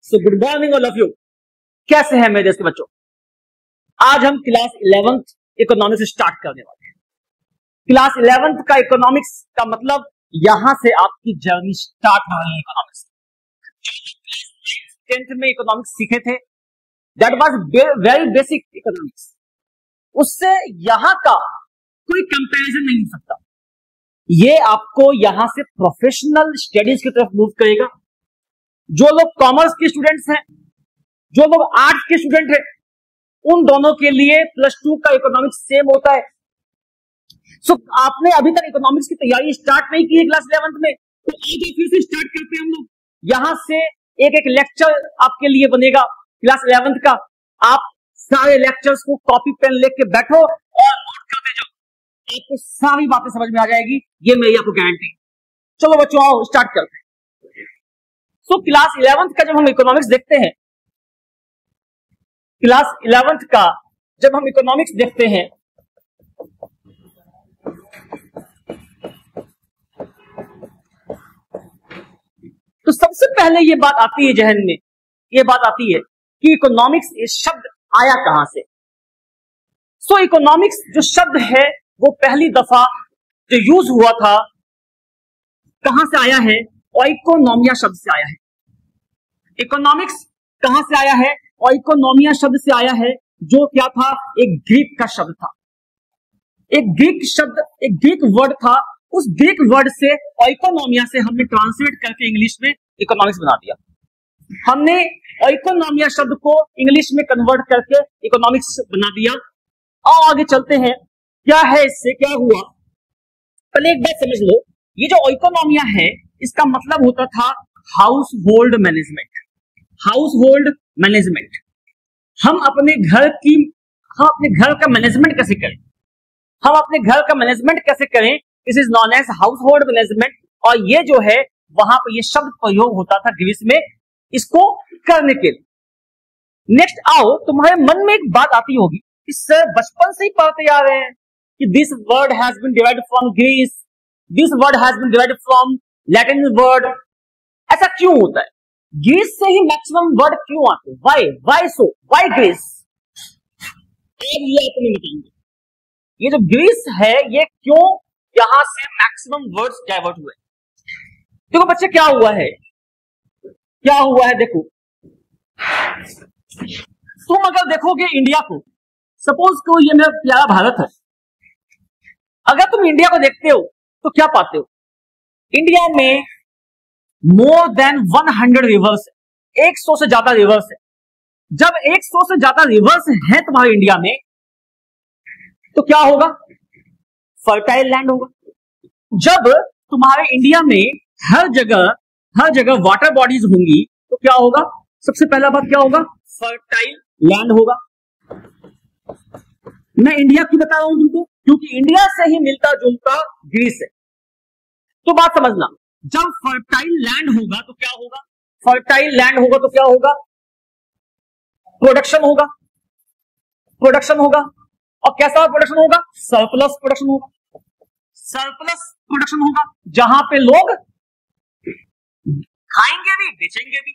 So good morning all of you. कैसे हैं मेरे देश के बच्चों? आज हम क्लास 11th इकोनॉमिक्स स्टार्ट करने वाले हैं। क्लास 11th का इकोनॉमिक्स का मतलब यहां से आपकी जर्नी स्टार्ट हो रही है। इकोनॉमिक्स 10th में इकोनॉमिक्स सीखे थे, that was very basic economics. उससे यहां का कोई कंपैरिजन नहीं हो सकता। ये आपको यहां से प्रोफेशनल स्टडीज की तरफ मूव करेगा। जो लोग कॉमर्स के स्टूडेंट्स हैं, जो लोग आर्ट्स के स्टूडेंट हैं, उन दोनों के लिए +2 का इकोनॉमिक्स सेम होता है। सो आपने अभी तक इकोनॉमिक्स की तैयारी स्टार्ट नहीं की है क्लास 11th में, तो आज फिर से स्टार्ट करते हैं हम लोग। यहां से एक एक लेक्चर आपके लिए बनेगा क्लास 11th का। आप सारे लेक्चर्स को कॉपी पेन लेके बैठो और नोट करते जाओ, आपको सारी बातें समझ में आ जाएगी, ये मेरी आपको गारंटी। चलो बच्चों आओ स्टार्ट करते हैं। सो क्लास 11th का जब हम इकोनॉमिक्स देखते हैं, क्लास 11th का जब हम इकोनॉमिक्स देखते हैं, तो सबसे पहले ये बात आती है जहन में, ये बात आती है कि इकोनॉमिक्स ये शब्द आया कहां से। सो इकोनॉमिक्स जो शब्द है वो पहली दफा जो यूज हुआ था कहां से आया है? ओइकोनोमिया शब्द से आया है। इकोनॉमिक्स कहां से आया है? ओइकोनोमिया शब्द से आया है, जो क्या था? एक ग्रीक का शब्द था। एक ग्रीक शब्द, एक ग्रीक वर्ड था। उस ग्रीक वर्ड से ओइकोनोमिया से हमने ट्रांसलेट करके इंग्लिश में इकोनॉमिक्स बना दिया। हमने ओइकोनोमिया शब्द को इंग्लिश में कन्वर्ट करके इकोनॉमिक्स बना दिया। और आगे चलते हैं, क्या है इससे, क्या हुआ? पहले एक बात समझ लो, ये जो ओइकोनोमिया है इसका मतलब होता था house hold management. House hold management, हम अपने घर का मैनेजमेंट कैसे करें, हम अपने घर का मैनेजमेंट कैसे करें, this is known as household management. और ये जो है वहां पर ये शब्द प्रयोग होता था ग्रीस में इसको करने के लिए। नेक्स्ट आओ, तुम्हारे मन में एक बात आती होगी कि सर बचपन से ही पढ़ते आ रहे हैं कि this word has been derived from Greece, this word has been derived from Latin word. ऐसा क्यों होता है? ग्रीस से ही मैक्सिमम वर्ड क्यों आते हैं? Why Greece? ये आपको बताएंगे, ये जो ग्रीस है ये क्यों यहां से मैक्सिमम वर्ड्स डाइवर्ट हुए। देखो बच्चे क्या हुआ है, क्या हुआ है देखो। तुम अगर देखोगे इंडिया को, सपोज को ये मेरा प्यारा भारत है, अगर तुम इंडिया को देखते हो तो क्या पाते हो? इंडिया में मोर देन 100 रिवर्स है, 100 से ज्यादा रिवर्स है। जब 100 से ज्यादा रिवर्स है तुम्हारे इंडिया में, तो क्या होगा? फर्टाइल लैंड होगा। जब तुम्हारे इंडिया में हर जगह वाटर बॉडीज होंगी तो क्या होगा? सबसे पहला बात क्या होगा? फर्टाइल लैंड होगा। मैं इंडिया क्यों बता रहा हूं तुमको? क्योंकि इंडिया से ही मिलता जुलता ग्रीस है। तो बात समझना, जब फर्टाइल लैंड होगा तो क्या होगा? फर्टाइल लैंड होगा तो क्या होगा? प्रोडक्शन होगा, प्रोडक्शन होगा। और कैसा प्रोडक्शन होगा? सरप्लस प्रोडक्शन होगा। सरप्लस प्रोडक्शन होगा जहां पे लोग खाएंगे भी बेचेंगे भी,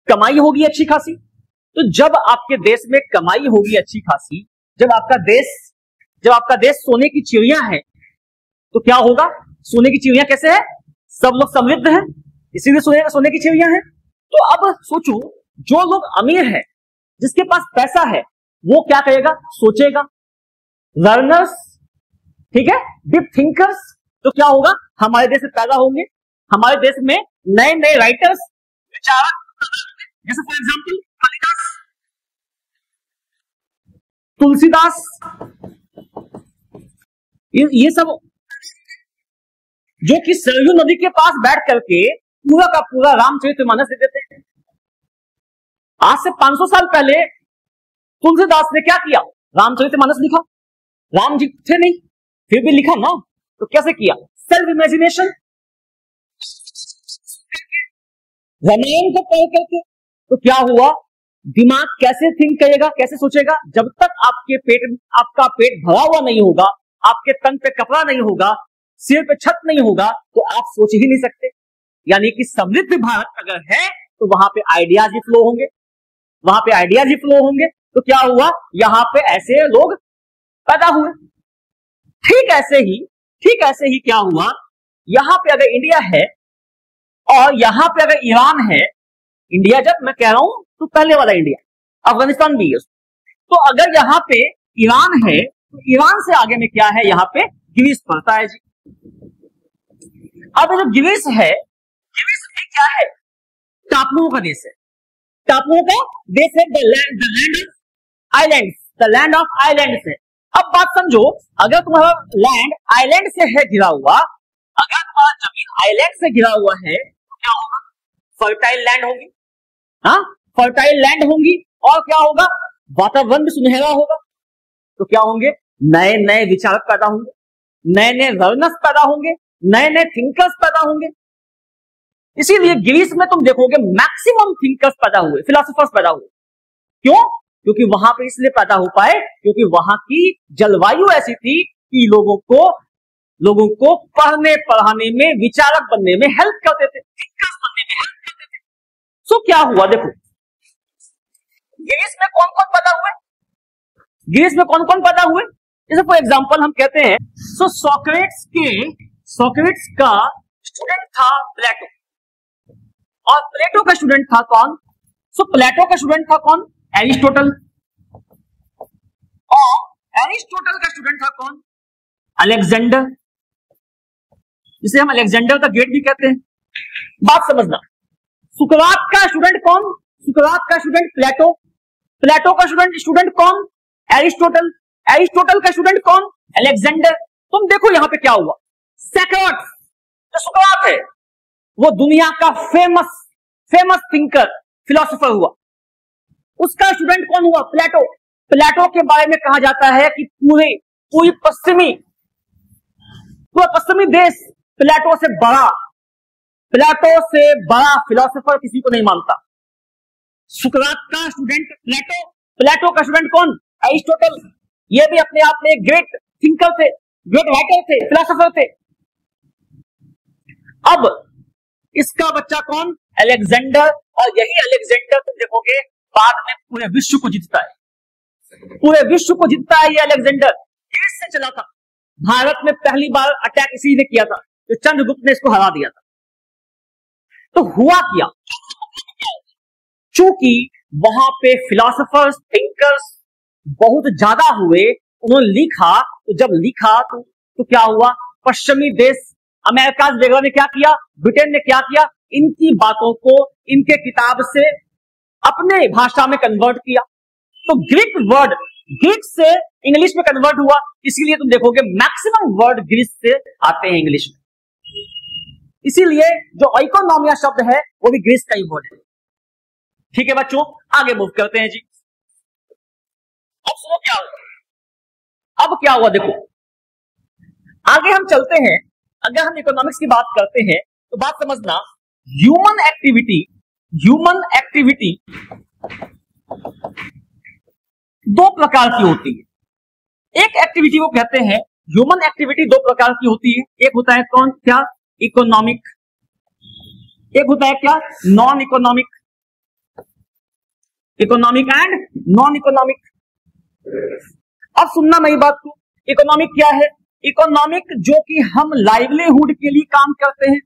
कमाई होगी अच्छी खासी। तो जब आपके देश में कमाई होगी अच्छी खासी, जब आपका देश सोने की चिड़िया है, तो क्या होगा? सोने की चिड़िया कैसे है? सब लोग समृद्ध हैं, इसीलिए सोने की चिड़िया है। तो अब सोचो, जो लोग अमीर है, जिसके पास पैसा है, वो क्या करेगा? सोचेगा। लर्नर्स, ठीक है, डीप थिंकर्स, तो क्या होगा? हमारे देश में पैदा होंगे, हमारे देश में नए नए राइटर्स, विचारक, जैसे फॉर एग्जाम्पल कालिदास, तुलसीदास, ये सब जो कि सरयू नदी के पास बैठ करके पूरा का पूरा रामचरितमानस लिख देते हैं। आज से 500 साल पहले तुलसीदास ने क्या किया? रामचरितमानस लिखा। राम जी थे नहीं, फिर भी लिखा ना। तो कैसे किया? सेल्फ इमेजिनेशन, रामायण को पढ़ करके। तो क्या हुआ? दिमाग कैसे थिंक करेगा, कैसे सोचेगा? जब तक आपका पेट भरा हुआ नहीं होगा, आपके तन पे कपड़ा नहीं होगा, सिर पे छत नहीं होगा, तो आप सोच ही नहीं सकते। यानी कि समृद्ध भारत अगर है तो तो वहां पे आइडियाज ही फ्लो होंगे, वहां पे आइडियाज ही फ्लो होंगे। तो क्या हुआ, यहां पे ऐसे लोग पैदा हुए। ठीक ऐसे ही क्या हुआ, यहां पे अगर इंडिया है और यहां पे अगर ईरान है, इंडिया जब मैं कह रहा हूं तो पहले वाला इंडिया, अफगानिस्तान भी है, तो अगर यहां पे ईरान है तो ईरान से आगे में क्या है, यहां पे ग्रीस पड़ता है जी। अब जो ग्रीस है, ग्रीस में क्या है, टापुओं का देश है, टापुओं का देश है, the land of islands, the land of islands है। अब बात समझो, अगर तुम्हारा लैंड आइलैंड से है घिरा हुआ, अगर तुम्हारा जमीन आइलैंड से घिरा हुआ है तो क्या होगा, फर्टाइल लैंड होगी, हाँ फर्टाइल लैंड होंगी, और क्या होगा, वातावरण भी सुनहरा होगा। तो क्या होंगे, नए नए विचारक पैदा होंगे, नए नए लर्नर्स पैदा होंगे, नए नए थिंकर्स पैदा होंगे। इसीलिए ग्रीस में तुम देखोगे मैक्सिमम थिंकर्स पैदा हुए, फिलोसोफर्स पैदा हुए। क्यों, क्योंकि वहां पे इसलिए पैदा हो पाए क्योंकि वहां की जलवायु ऐसी थी कि लोगों को पढ़ने पढ़ाने में, विचारक बनने में हेल्प करते थे, थिंकर्स बनने में हेल्प करते थे। सो क्या हुआ, देखो ग्रीस में कौन कौन पैदा हुए, ग्रीस में कौन कौन पैदा हुए, जैसे फॉर एग्जांपल हम कहते हैं, सो सोक्रेटिस का स्टूडेंट था प्लेटो, और प्लेटो का स्टूडेंट था कौन, सो प्लेटो का स्टूडेंट था कौन, एरिस्टोटल, और एरिस्टोटल का स्टूडेंट था कौन, अलेक्जेंडर, जिसे हम अलेक्जेंडर द ग्रेट भी कहते हैं। बात समझना, सुकरात का स्टूडेंट कौन, सुकरात का स्टूडेंट प्लेटो, प्लेटो का स्टूडेंट कौन, एरिस्टोटल, एरिस्टोटल का स्टूडेंट कौन, अलेक्जेंडर। तुम देखो यहां पे क्या हुआ, सोक्रेटिस जो सुकरात है वो दुनिया का फेमस थिंकर, फिलोसोफर हुआ, उसका स्टूडेंट कौन हुआ, प्लेटो। प्लेटो के बारे में कहा जाता है कि पूरी पश्चिमी देश प्लेटो से बड़ा फिलोसोफर किसी को नहीं मानता। सुकरात का स्टूडेंट प्लेटो, प्लेटो का स्टूडेंट कौन, एरिस्टोटल। ये भी अपने आप में एक ग्रेट थिंकर थे, ग्रेट राइटर थे, फिलोसोफर थे। अब इसका बच्चा कौन, अलेक्जेंडर, और यही अलेक्जेंडर तुम देखोगे बाद में पूरे विश्व को जीतता है, पूरे विश्व को जीतता है ये अलेक्जेंडर। ग्रीस से चला था, भारत में पहली बार अटैक इसी ने किया था, तो चंद्रगुप्त ने इसको हरा दिया था। तो हुआ क्या, चूंकि वहां पे फिलोसोफर्स, थिंकर्स बहुत ज्यादा हुए, उन्होंने लिखा, तो जब लिखा तो क्या हुआ, पश्चिमी देश अमेरिका वगैरह ने क्या किया, ब्रिटेन ने क्या किया, इनकी बातों को इनके किताब से अपने भाषा में कन्वर्ट किया। तो ग्रीक से इंग्लिश में कन्वर्ट हुआ, इसीलिए तुम देखोगे मैक्सिमम वर्ड ग्रीक से आते हैं इंग्लिश में। इसीलिए जो इकोनॉमिया शब्द है वो भी ग्रीक का ही वर्ड है। ठीक है बच्चों, आगे मूव करते हैं जी। अब सुनो क्या हुआ, अब क्या हुआ देखो, आगे हम चलते हैं। अगर हम इकोनॉमिक्स की बात करते हैं तो बात समझना, ह्यूमन एक्टिविटी दो प्रकार की होती है। एक एक्टिविटी वो कहते हैं, ह्यूमन एक्टिविटी दो प्रकार की होती है। एक होता है कौन, क्या, इकोनॉमिक, एक होता है क्या, non economic, economic and non economic. अब सुनना मेरी बात को, इकोनॉमिक क्या है, इकोनॉमिक जो कि हम लाइवलीहुड के लिए काम करते हैं,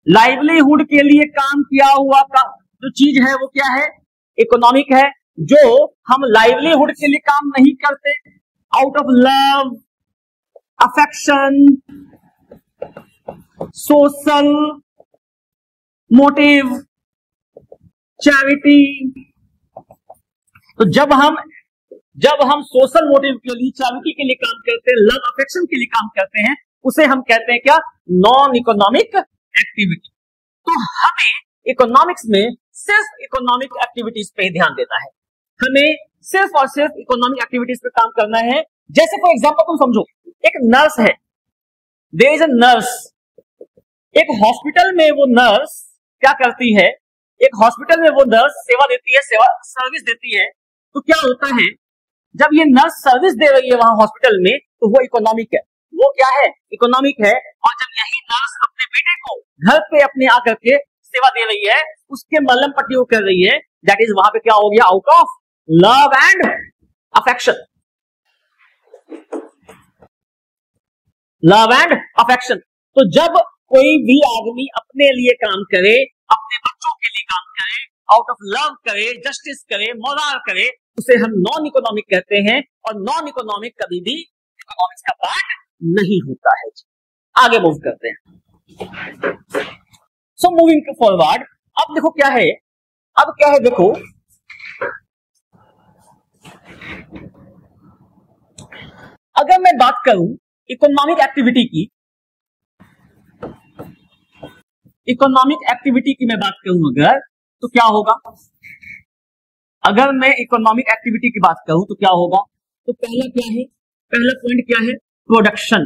लाइवलीहुड के लिए काम किया हुआ का जो चीज है वो क्या है, इकोनॉमिक है। जो हम लाइवलीहुड के लिए काम नहीं करते, out of love, affection, social motive, charity, तो जब हम सोशल मोटिव के लिए, चैरिटी के लिए काम करते हैं, लव अफेक्शन के लिए काम करते हैं, उसे हम कहते हैं क्या, नॉन इकोनॉमिक एक्टिविटी। तो हमें इकोनॉमिक्स में सिर्फ इकोनॉमिक एक्टिविटीज पे ही ध्यान देना है, हमें सिर्फ और सिर्फ इकोनॉमिक एक्टिविटीज पे काम करना है। जैसे फॉर एग्जांपल तुम समझो, एक नर्स है, देयर इज अ नर्स, एक हॉस्पिटल में वो नर्स क्या करती है, एक हॉस्पिटल में वो नर्स सेवा देती है, सर्विस देती है। तो क्या होता है, जब ये नर्स सर्विस दे रही है वहां हॉस्पिटल में, तो वो इकोनॉमिक है, वो क्या है, इकोनॉमिक है। और जब यही नर्स अपने बेटे को घर पे अपने आकर के सेवा दे रही है उसके मलम पट्टी वो कर रही है, दैट इज वहां पे क्या हो गया, out of love and affection, love and affection. तो जब कोई भी आदमी अपने लिए काम करे, अपने बच्चों के लिए काम करे, आउट ऑफ लव करे, जस्टिस करे, मोरल करे, उसे हम नॉन इकोनॉमिक कहते हैं, और नॉन इकोनॉमिक कभी भी इकोनॉमिक्स का पार्ट नहीं होता है। आगे मूव करते हैं। सो मूविंग फॉरवर्ड, अब देखो क्या है, अब क्या है देखो, अगर मैं बात करूं इकोनॉमिक एक्टिविटी की, इकोनॉमिक एक्टिविटी की मैं बात करूं अगर, तो क्या होगा, अगर मैं इकोनॉमिक एक्टिविटी की बात करूं तो क्या होगा, तो पहला क्या है, पहला पॉइंट क्या है, प्रोडक्शन,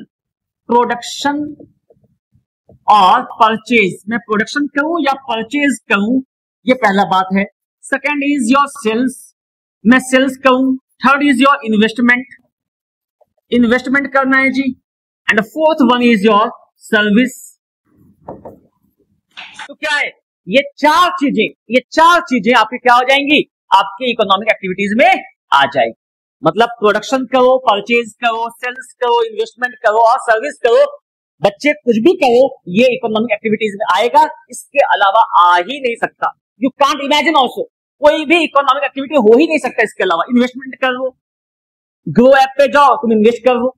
प्रोडक्शन और परचेज, मैं प्रोडक्शन करूं या परचेज करूं, ये पहला बात है। सेकंड इज योर सेल्स, मैं सेल्स करूं। Third is your investment, investment करना है जी। And fourth one is your service. तो क्या है, ये चार चीजें आपकी क्या हो जाएंगी, आपके इकोनॉमिक एक्टिविटीज में आ जाएगी। मतलब प्रोडक्शन करो, परचेज करो, सेल्स करो, इन्वेस्टमेंट करो और सर्विस करो, बच्चे कुछ भी करो, ये इकोनॉमिक एक्टिविटीज में आएगा, इसके अलावा आ ही नहीं सकता। यू कांट इमेजिन ऑल्सो, कोई भी इकोनॉमिक एक्टिविटी हो ही नहीं सकता इसके अलावा। इन्वेस्टमेंट करो, ग्रो ऐप पे जाओ, तुम इन्वेस्ट करो,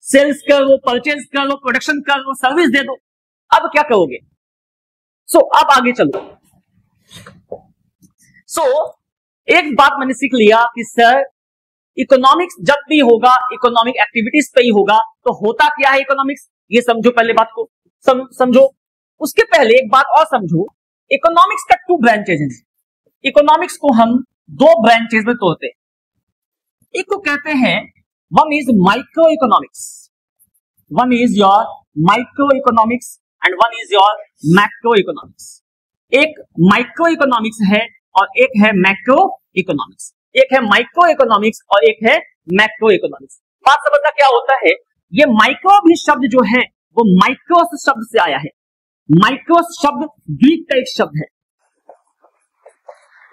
सेल्स करो, परचेज करो, प्रोडक्शन करो, सर्विस दे दो, अब क्या करोगे। सो अब आगे चलो। सो एक बात मैंने सीख लिया कि सर इकोनॉमिक्स जब भी होगा इकोनॉमिक एक्टिविटीज पे ही होगा, तो होता क्या है इकोनॉमिक्स, ये समझो, पहले बात को समझो। उसके पहले एक बात और समझो, इकोनॉमिक्स का 2 ब्रांचेज हैं। इकोनॉमिक्स को हम 2 ब्रांचेज में तोड़ते हैं। एक को कहते हैं, one is micro economics, one is your micro economics and one is your macro economics. एक माइक्रो इकोनॉमिक्स है और एक है मैक्रो इकोनॉमिक्स। एक है माइक्रो इकोनॉमिक्स और एक है मैक्रो इकोनॉमिक्स। बात समझना क्या होता है, ये माइक्रो भी शब्द जो है वो माइक्रोस शब्द से आया है। माइक्रोस शब्द ग्रीक का एक शब्द है,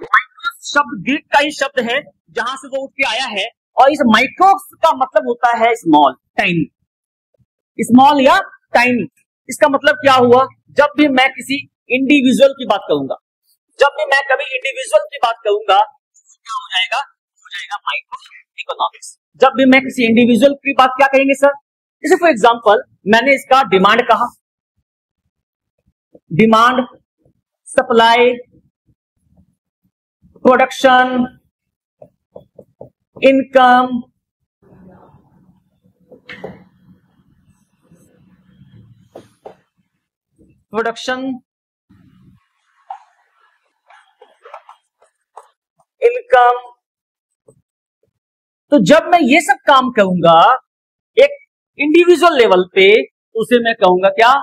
माइक्रोस शब्द ग्रीक का ही शब्द है जहां से वो उठ के आया है। और इस माइक्रोस का मतलब होता है स्मॉल, टाइनी, स्मॉल या टाइनी। इसका मतलब क्या हुआ, जब भी मैं किसी इंडिविजुअल की बात करूंगा, जब भी मैं कभी इंडिविजुअल की बात करूंगा, क्या हो जाएगा, हो जाएगा माइक्रो इकोनॉमिक्स। जब भी मैं किसी इंडिविजुअल की बात क्या कहेंगे सर, जैसे फॉर एग्जांपल मैंने इसका डिमांड कहा, demand, supply, production, income, production, income. तो जब मैं ये सब काम करूंगा एक इंडिविजुअल लेवल पे, उसे मैं कहूंगा क्या,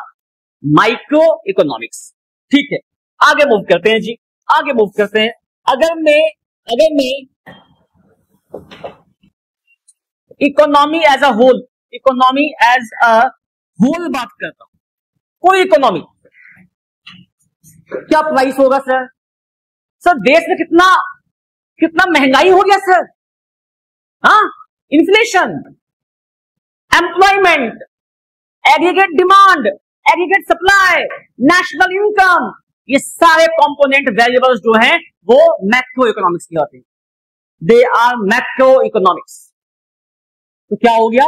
माइक्रो इकोनॉमिक्स। ठीक है, आगे मूव करते हैं जी, आगे मूव करते हैं। अगर मैं economy as a whole, economy as a whole बात करता हूं, कोई इकोनॉमी, क्या प्राइस होगा सर, सर देश में कितना महंगाई हो गया सर, हाँ, inflation, employment, aggregate demand, aggregate supply, national income, ये सारे कंपोनेंट वेरिएबल्स जो हैं वो मैक्रो इकोनॉमिक्स की होते हैं, दे आर मैक्रो इकोनॉमिक्स। तो क्या हो गया,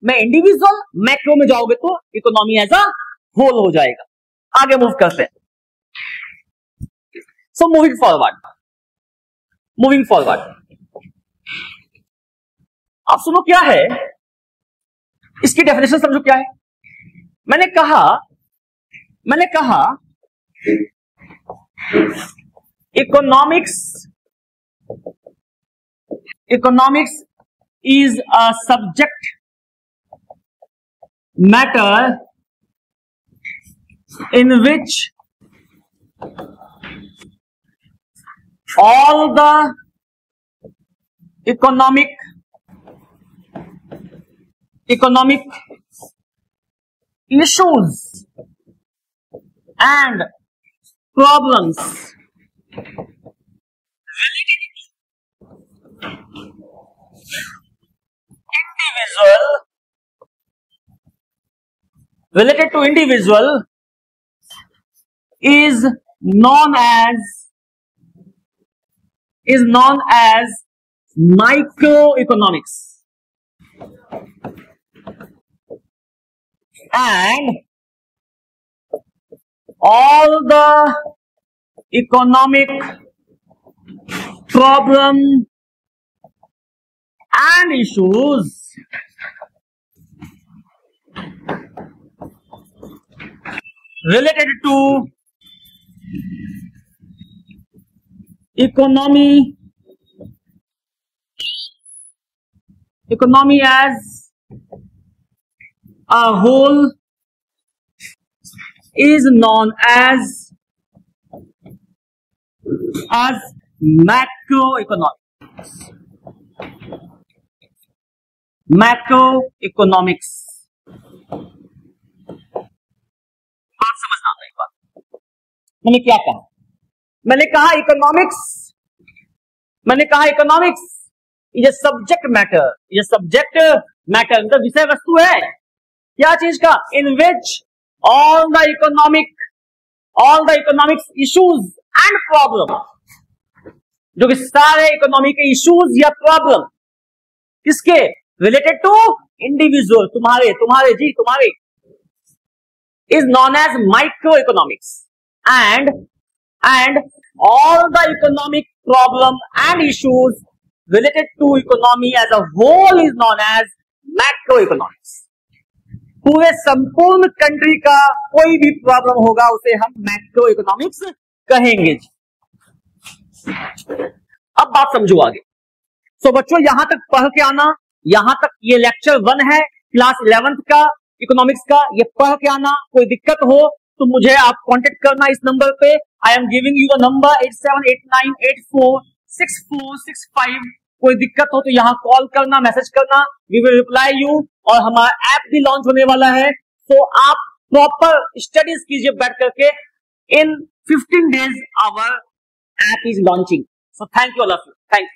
मैं इंडिविजुअल, मैक्रो में जाओगे तो इकोनॉमी एज अ होल हो जाएगा। आगे मूव करते हैं। सो मूविंग फॉरवर्ड, आप सुनो क्या है इसकी डेफिनेशन, समझो क्या है। मैंने कहा economics is a subject matter in which all the economic issues and problems related to individual is known as microeconomics, and all the economic problem and issues related to economy as a whole is known as macroeconomics. बात समझना है। एक बात मैंने क्या कहा, मैंने कहा इकोनॉमिक्स ये सब्जेक्ट मैटर, मतलब विषय वस्तु है क्या चीज का, इन विच all the economics issues and problem, जो कि सारे इकोनॉमी के इश्यूज या प्रॉब्लम किसके रिलेटेड टू इंडिविजुअल, तुम्हारे is known as microeconomics, and all the economic problem and issues related to economy as a whole is known as macroeconomics. पूरे संपूर्ण country का कोई भी प्रॉब्लम होगा उसे हम मैक्रो इकोनॉमिक्स कहेंगे। अब बात समझो आगे। सो बच्चों यहां तक पढ़ के आना, यहां तक ये लेक्चर 1 है क्लास 11th का इकोनॉमिक्स का, ये पढ़ के आना। कोई दिक्कत हो तो मुझे आप कांटेक्ट करना इस नंबर पे। I am giving you the number 8789846465। कोई दिक्कत हो तो यहाँ कॉल करना, मैसेज करना, वी विल रिप्लाई यू। और हमारा ऐप भी लॉन्च होने वाला है, तो आप प्रॉपर स्टडीज कीजिए बैठ करके। In 15 days our app is launching, so thank you all of you, thank you.